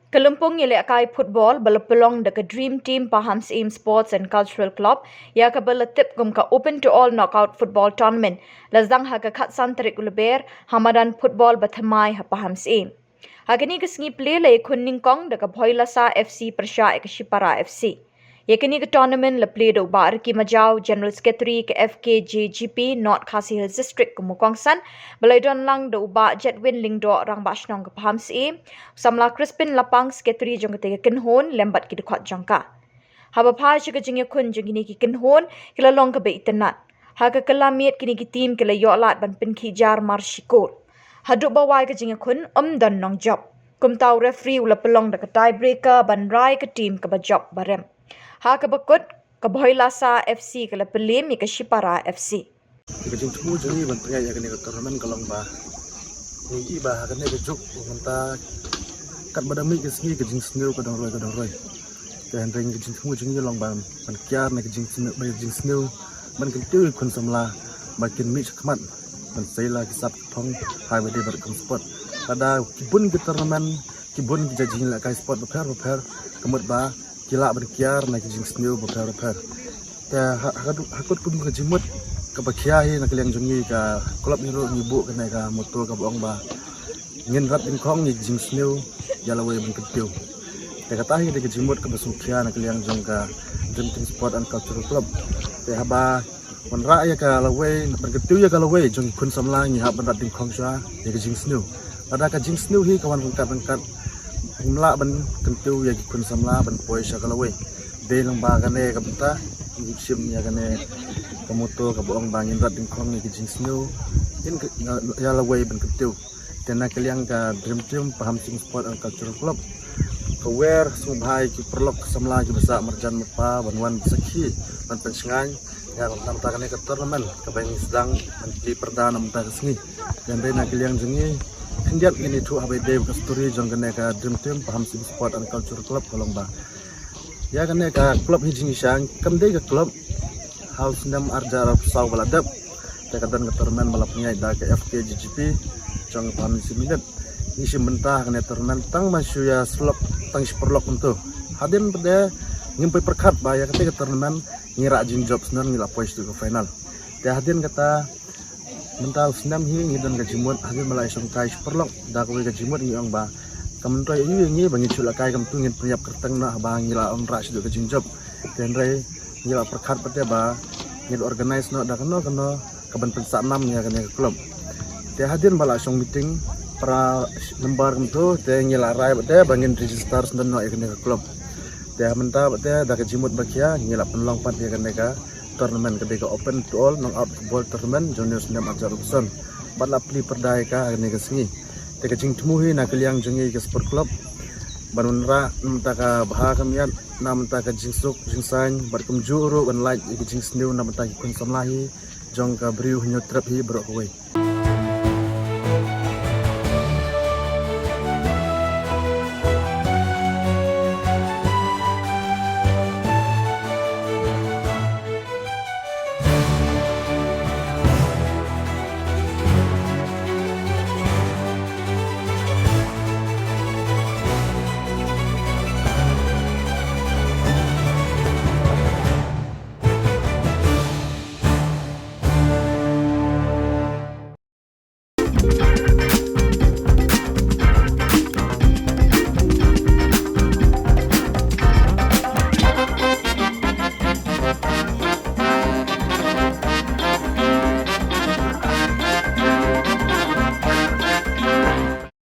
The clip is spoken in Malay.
Kelumpung yelekai football balapelong deka dream team Pahams Aim Sports and Cultural Club ya ka balatip gum ka open to all knockout football tournament lazdang ha ka khatsan tarik uleber hamadan football bathamai ha Pahams Aim. Hagani ka sngi play le kunning kong deka Bhoilasa FC persya ek Shipara FC. Yakini ke tournament le play do ba Arki Majau General Secretary ke FKJGP North Khasi Hills District ke Mukongsan balai don lang do ba Jetwin ling do rang ba shnong ke Pahams Aim Samla Crispin Lapang Secretary jong ke Kinhon lembat ki dekat jangka. Haba pa ke jingye kun jong ini ki Kinhon kila long ke be itenat. Ha ke kelamiet kini ki team kila yolat ban pin kijar marshikol. Haduk bawai ke jingye kun dan nong job. Kum tau referee ula pelong dekat tiebreaker ban rai ke team ke ba job barem. Ha ke bakut ke Bhoilasa FC ke Pynliem ke Shipara FC. Kejung tuh jadi bentuknya ya kene turnamen kalong ba. Ni ba kene kejuk menta kat badami ke Sngi kejung Sngi ke dong roi. Dan ring kejung tuh jadi long ba ban kiar na kejung Sngi ban kentu kun Samla makin mi khmat ban saila kisap thong hai ba de ber kum sport. Pada kibun ke turnamen kibun ke jajing la kai sport beper kemut ba kila berkiar nak jing snew beper. Ta hakut kum ke jimut ke bakiahi nak liang jungi ka klub hero ngibu kena ka motor ka boong ba. Ngin rat in kong ni jing snew yalawe ben ketiu. Ta kata hi ke jimut ke basukia nak liang jong ka Dream Team Sport and Cultural Club. Ta haba wan ra ya ka lawe ben ketiu ya ka lawe jong kun Samla ngi hab rat in kong sha ya ke jing snew. Pada ka jing snew hi kawan rengkat Samla ban kentu ya kun Samla ban poi sakalawe de lang ba kane ka benta sim ya kane kamoto ka boong bangin rat dingkong ni kijing snow in ya lawe ban kentu tena kaliang ka Dream Team Pahams Aim Sport and Cultural Club ka wer subhai ki perlok Samla ki basa marjan mepa banwan sakhi ban pensengan ya nam ta kane ka tournament ka bang Sdang di perdana menta Sngi dan de na kaliang jengi Kendiat ini tu abai dev ke story jong kene ka Dream Team Pahams Aim Sport and Cultural Club kolong ba. Ya kene ka klub hijing isang kam de ka klub house nam arja rap saw baladap. Ta kadan ka tournament balap nyai da ka FKJGP jong Pahams minute. Isi mentah kene tournament tang masya slok tang sporlok untuk. Hadin bede ngimpai perkat ba ya kete ka tournament ngira jing job senar ngila pois tu ke final. Ta hadin kata mental senam hi ngidan ka jimut hagin malai som kai perlok da ko ka jimut ni ong ba kamentoi yu ngi bangi chula kai kam tu ngin priap kertang na ba ngila on ra sidu ka jinjob ten rai ngila perkhat pate ba ngil organize no da kano kaban pensa nam nya kan klub te hadin bala song meeting para lembar kam tu te ngila rai pate bangin register sendan no kan klub te menta pate da ka jimut bakia ngila penlong pat ya kan ka tournament ketika open to all knockout football tournament junior senam ajar urusan batla pli perdai ka agne ke Sngi te ka jing tumuhi na kaliang jengi ke sport club banunra namta ka baha kamiat namta ka jing suk jing san bar kum juru ban like ke jing snew namta ki kun samlahi jong ka briu nyotrap hi bro koi